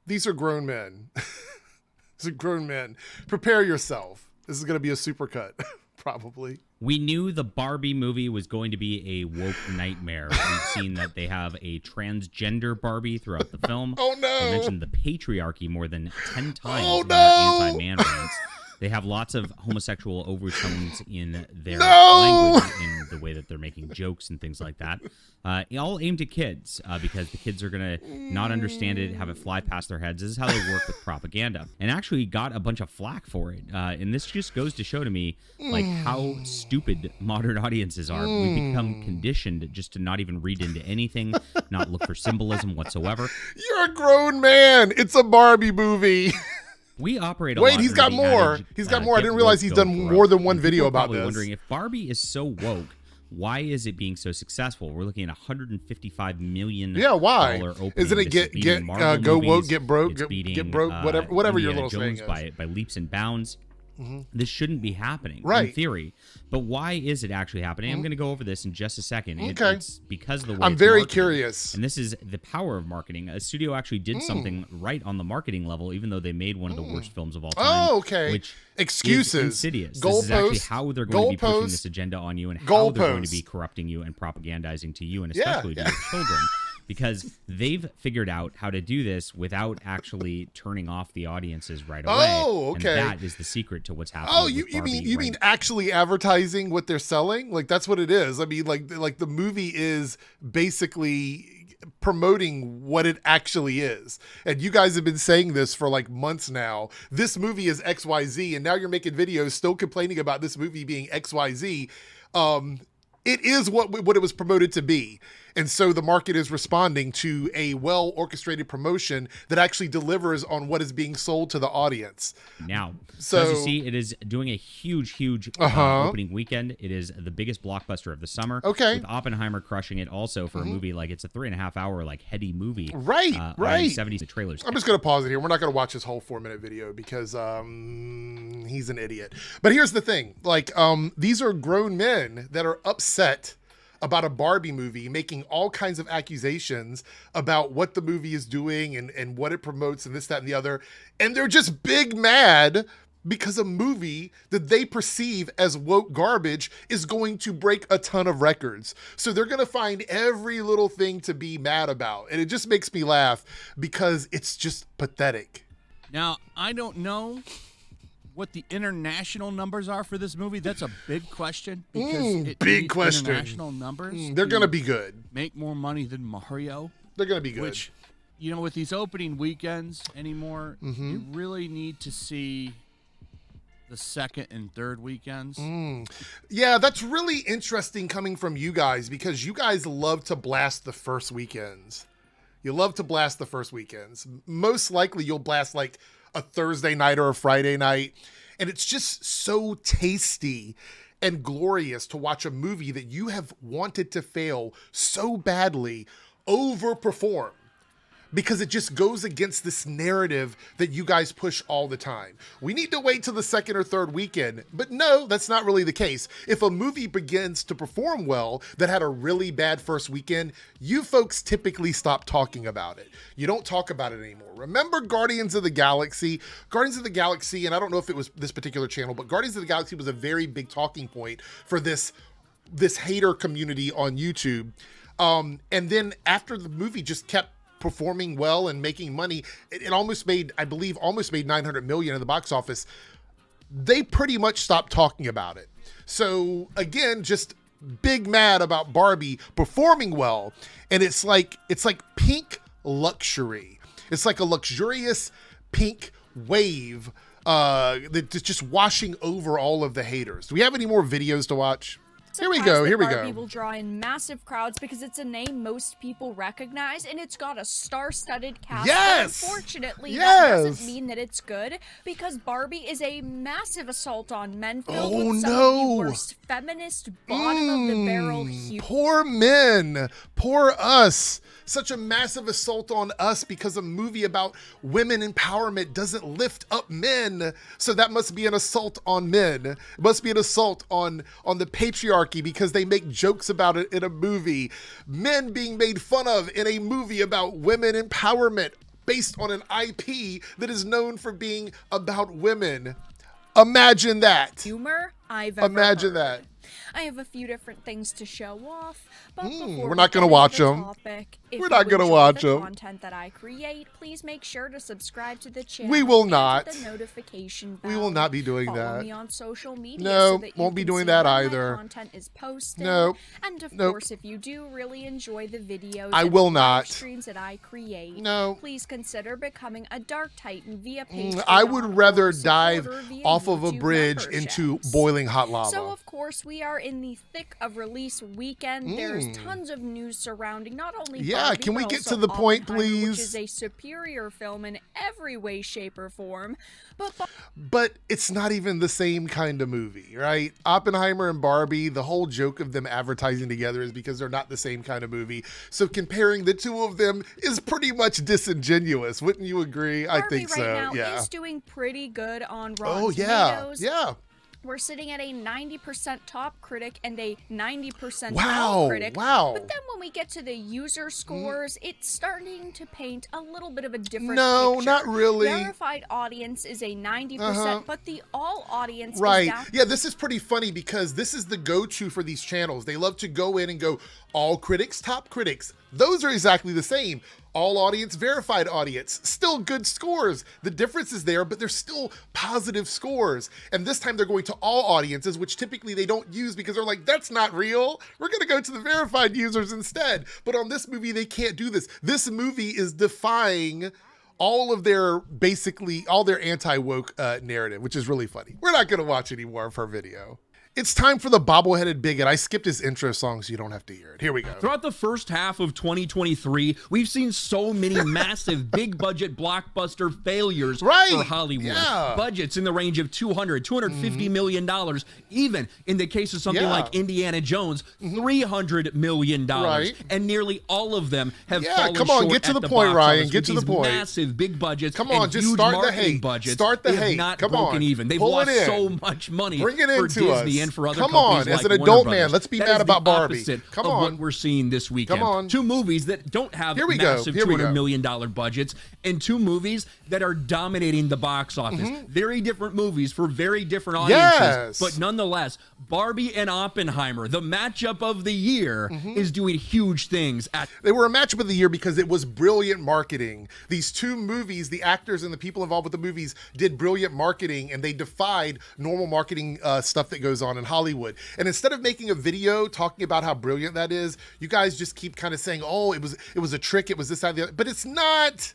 These are grown men. These are grown men. Prepare yourself. This is going to be a supercut, probably. We knew the Barbie movie was going to be a woke nightmare. We've seen that they have a transgender Barbie throughout the film. Oh, no. They mentioned the patriarchy more than 10 times Oh, in no. their anti-man rants. They have lots of homosexual overtones in their No. language, in the way that they're making jokes and things like that. All aimed at kids because the kids are going to not understand it, have it fly past their heads. This is how they work with propaganda. And actually got a bunch of flack for it. And this just goes to show to me like how stupid modern audiences are. We've become conditioned just to not even read into anything, not look for symbolism whatsoever. You're a grown man. It's a Barbie movie. We operate a Wait, lot he's under got the more. adage, He's got more. I get didn't realize woke, he's don't done grow. more than one And video people are about probably this. wondering if Barbie is so woke, why is it being so successful? We're looking at $155 million. Yeah, why? Opening. Isn't it This is beating Marvel go movies. woke, get broke, It's beating, get broke, whatever your Indiana little saying Jones is. by leaps and bounds. This shouldn't be happening, Right. in theory. But why is it actually happening? I'm going to go over this in just a second. Okay. It's because of the way I'm it's very marketed. curious. And this is the power of marketing. A studio actually did something right on the marketing level, even though they made one of the worst films of all time. Oh, okay. Which Excuses. is insidious. This is actually Goalposts. how they're going to be pushing Goalposts. this agenda on you and how they're going to Goalposts. be corrupting you and propagandizing to you and Yeah, especially to your children. Because they've figured out how to do this without actually turning off the audiences right away. Oh, okay. And that is the secret to what's happening. Oh, with you Barbie mean right actually advertising what they're selling? Like that's what it is. I mean, like the movie is basically promoting what it actually is. And you guys have been saying this for like months now. This movie is XYZ, and now you're making videos still complaining about this movie being XYZ. It is what it was promoted to be. And so the market is responding to a well-orchestrated promotion that actually delivers on what is being sold to the audience. now. So- As you see, it is doing a huge opening weekend. It is the biggest blockbuster of the summer. Okay. With Oppenheimer crushing it also for a movie like it's a 3.5 hour like heady movie. Right, already right. 70 trailers. I'm just going to pause it here. We're not going to watch this whole 4-minute video because he's an idiot. But here's the thing. Like, these are grown men that are upset about a Barbie movie, making all kinds of accusations about what the movie is doing and what it promotes and this, that, and the other. And they're just big mad because a movie that they perceive as woke garbage is going to break a ton of records. So they're going to find every little thing to be mad about. And it just makes me laugh because it's just pathetic. Now, I don't know what the international numbers are for this movie. That's a big question. Because it big needs question. International numbers. They're going to be good. make more money than Mario. They're going to be good. Which, you know, with these opening weekends anymore, Mm-hmm. you really need to see the second and third weekends. Yeah, that's really interesting coming from you guys because you guys love to blast the first weekends. You love to blast the first weekends. Most likely you'll blast like a Thursday night or a Friday night. And it's just so tasty and glorious to watch a movie that you have wanted to fail so badly overperform. Because it just goes against this narrative that you guys push all the time. We need to wait till the second or third weekend. But no, that's not really the case. If a movie begins to perform well that had a really bad first weekend, you folks typically stop talking about it. You don't talk about it anymore. Remember Guardians of the Galaxy? Guardians of the Galaxy, and I don't know if it was this particular channel, but Guardians of the Galaxy was a very big talking point for this hater community on YouTube. And then after the movie just kept performing well and making money, it almost made, I believe, almost made $900 million in the box office. They pretty much stopped talking about it. So again, just big mad about Barbie performing well. And it's like pink luxury. It's like a luxurious pink wave that's just washing over all of the haters. Do we have any more videos to watch? Here we go. Here we Barbie go. will draw in massive crowds because it's a name most people recognize, and it's got a star-studded cast. Yes! But unfortunately, Yes! that doesn't mean that it's good because Barbie is a massive assault on men filled Oh, with some no. of the worst feminist, bottom-of-the-barrel humor. Poor men. Poor us. Such a massive assault on us because a movie about women empowerment doesn't lift up men. So that must be an assault on men. It must be an assault on the patriarchy because they make jokes about it in a movie. Men being made fun of in a movie about women empowerment. based on an IP that is known for being about women. Imagine that. Humor I've ever Imagine heard. that. I have a few different things to show off, but before we're not going to watch the them. topic, if We're not you gonna enjoy watch the them. content that I create, please make sure to subscribe to the channel. We will and not. hit the notification bell. We will not be doing Follow that. me on social media. No, so that you won't be can doing see that when my either. Content is posted. Nope. And of Nope. course, if you do really enjoy the videos, I and will live not. streams that I create, No. please consider becoming a Dark Titan via Patreon. I would rather or dive supporter via off of a YouTube bridge into memberships. boiling hot lava. So, of course, we are in the thick of release weekend. There's tons of news surrounding not only Yeah, Barbie, can we but get also to the point, Oppenheimer, please? Which is a superior film in every way, shape, or form. But it's not even the same kind of movie, right? Oppenheimer and Barbie, the whole joke of them advertising together is because they're not the same kind of movie. So comparing the two of them is pretty much disingenuous. Wouldn't you agree? I Barbie think right so. now Yeah. is doing pretty good on Rotten Oh, yeah. Tomatoes. Yeah. We're sitting at a 90% top critic and a 90% Wow, critic. wow. But then when we get to the user scores, it's starting to paint a little bit of a different No, picture. not really. Verified audience is a 90%, but the all audience Right. is down. Yeah, this is pretty funny because this is the go-to for these channels. They love to go in and go, all critics, top critics. Those are exactly the same. All audience, verified audience. Still good scores. The difference is there, but they're still positive scores. And this time they're going to all audiences, which typically they don't use because they're like, that's not real. We're going to go to the verified users instead. But on this movie, they can't do this. This movie is defying all of their anti-woke narrative, which is really funny. We're not going to watch any more of her video. It's time for the bobbleheaded bigot. I skipped his intro song so you don't have to hear it. Here we go. Throughout the first half of 2023, we've seen so many massive big budget blockbuster failures for Hollywood. Yeah. Budgets in the range of $250 million, even in the case of something like Indiana Jones, $300 million. Right. And nearly all of them have fallen come on, short get to at the point, box Ryan. office Get with to the these point. massive big budgets. Come on, and just huge start the marketing hate. budgets. Start the They have hate. not Come broken on. even. They've Pull it lost in. so much money Bring it for into Disney us. and for other Come companies on, as like an Warner adult Brothers. man, let's be That mad is about the Barbie. opposite Come of on. what we're seeing this weekend. Come on. Two movies that don't have Here we go. massive Here we go. $200 million budgets, and two movies that are dominating the box office. Very different movies for very different audiences, Yes. but nonetheless, Barbie and Oppenheimer, the matchup of the year, is doing huge things at They were a matchup of the year because it was brilliant marketing. These two movies, the actors and the people involved with the movies did brilliant marketing, and they defied normal marketing stuff that goes on in Hollywood. And instead of making a video talking about how brilliant that is, you guys just keep kind of saying, oh, it was a trick, it was this, that, the other. But it's not.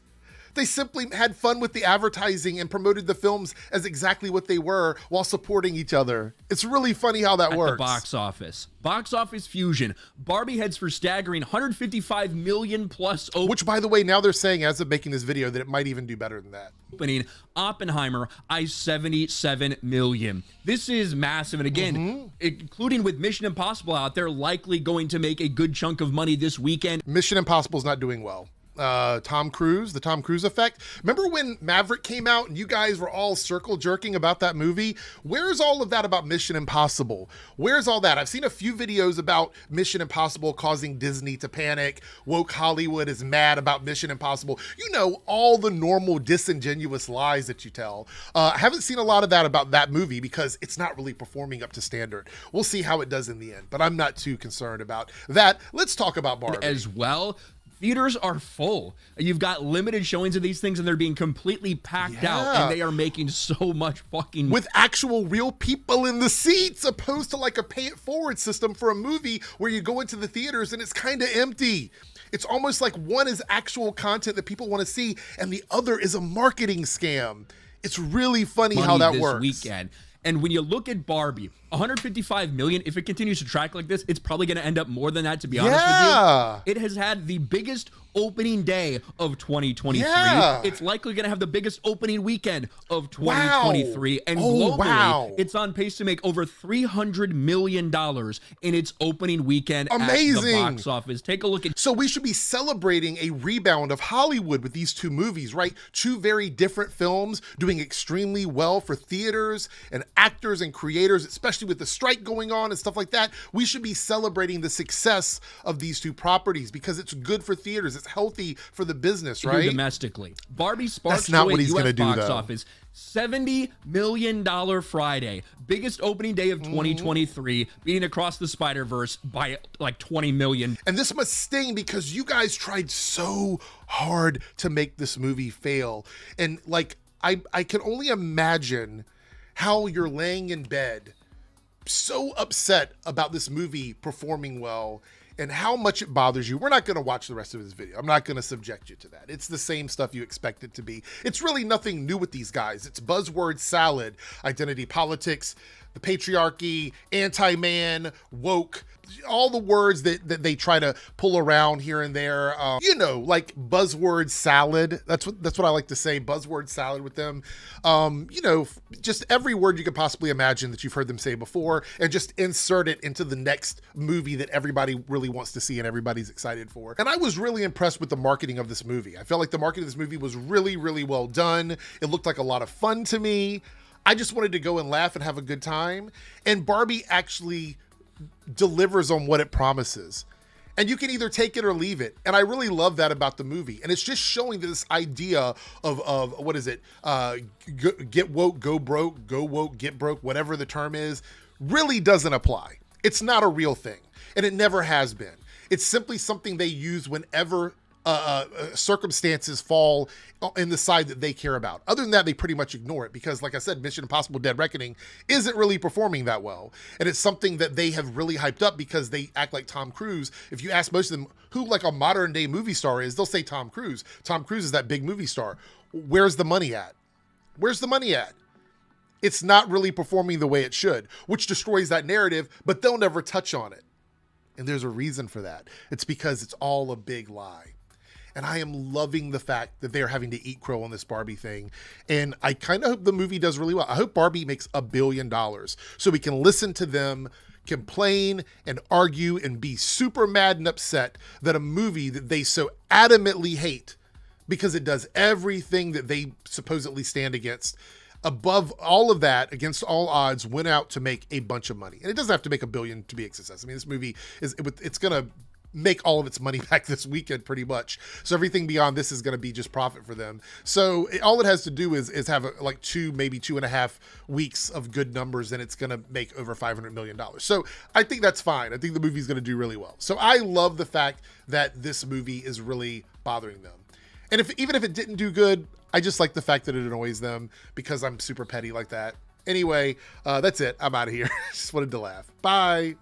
They simply had fun with the advertising and promoted the films as exactly what they were while supporting each other. It's really funny how that works. the box office. Box office fusion. Barbie heads for staggering 155 million plus Which, by the way, now they're saying as of making this video that it might even do better than that. opening. Oppenheimer eyes 77 million. This is massive. And again, including with Mission Impossible out, they're likely going to make a good chunk of money this weekend. Mission Impossible's not doing well. Tom Cruise, the Tom Cruise effect. Remember when Maverick came out and you guys were all circle jerking about that movie? Where's all of that about Mission Impossible? Where's all that? I've seen a few videos about Mission Impossible causing Disney to panic. Woke Hollywood is mad about Mission Impossible. You know, all the normal disingenuous lies that you tell. I haven't seen a lot of that about that movie because it's not really performing up to standard. We'll see how it does in the end, but I'm not too concerned about that. Let's talk about Barbie. As well, theaters are full. You've got limited showings of these things and they're being completely packed out, and they are making so much fucking with actual real people in the seats, opposed to like a pay it forward system for a movie where you go into the theaters and it's kind of empty. It's almost like one is actual content that people want to see and the other is a marketing scam. It's really funny how that this works. weekend. And when you look at Barbie, 155 million, if it continues to track like this, it's probably going to end up more than that, to be honest with you. It has had the biggest opening day of 2023. It's likely going to have the biggest opening weekend of 2023. And globally, it's on pace to make over $300 million in its opening weekend at the box office. Take a look at. So we should be celebrating a rebound of Hollywood with these two movies, right? Two very different films doing extremely well for theaters and actors and creators, especially with the strike going on and stuff like that. We should be celebrating the success of these two properties because it's good for theaters. It's healthy for the business, Here right? domestically. Barbie sparks That's not joy what at he's US gonna do, box though. office. $70 million Friday. Biggest opening day of 2023, beating Across the Spider-Verse by like 20 million. And this must sting because you guys tried so hard to make this movie fail. And like, I can only imagine how you're laying in bed so upset about this movie performing well and how much it bothers you. We're not going to watch the rest of this video. I'm not going to subject you to that. It's the same stuff you expect it to be. It's really nothing new with these guys. It's buzzword salad, identity politics, the patriarchy, anti-man, woke, all the words that they try to pull around here and there. You know, like buzzword salad. That's what I like to say, buzzword salad with them. You know, just every word you could possibly imagine that you've heard them say before, and just insert it into the next movie that everybody really wants to see and everybody's excited for. And I was really impressed with the marketing of this movie. I felt like the marketing of this movie was really, really well done. It looked like a lot of fun to me. I just wanted to go and laugh and have a good time. And Barbie actually delivers on what it promises. And you can either take it or leave it. And I really love that about the movie. And it's just showing this idea of what is it? Get woke, go broke, go woke, get broke, whatever the term is, really doesn't apply. It's not a real thing. And it never has been. It's simply something they use whenever circumstances fall in the side that they care about. Other than that, they pretty much ignore it because, like I said, Mission Impossible Dead Reckoning isn't really performing that well. And it's something that they have really hyped up because they act like Tom Cruise. If you ask most of them who like a modern day movie star is, they'll say Tom Cruise. Tom Cruise is that big movie star. Where's the money at? Where's the money at? It's not really performing the way it should, which destroys that narrative, but they'll never touch on it. And there's a reason for that. It's because it's all a big lie. And I am loving the fact that they're having to eat crow on this Barbie thing. And I kind of hope the movie does really well. I hope Barbie makes $1 billion so we can listen to them complain and argue and be super mad and upset that a movie that they so adamantly hate because it does everything that they supposedly stand against, above all of that, against all odds, went out to make a bunch of money. And it doesn't have to make $1 billion to be a success. I mean, this movie it's going to make all of its money back this weekend pretty much. So everything beyond this is going to be just profit for them. So all it has to do is have like 2, maybe 2.5 weeks of good numbers, and it's going to make over $500 million. So I think that's fine. I think the movie's going to do really well. So I love the fact that this movie is really bothering them. And even if it didn't do good, I just like the fact that it annoys them because I'm super petty like that. Anyway, that's it. I'm out of here. Just wanted to laugh. Bye.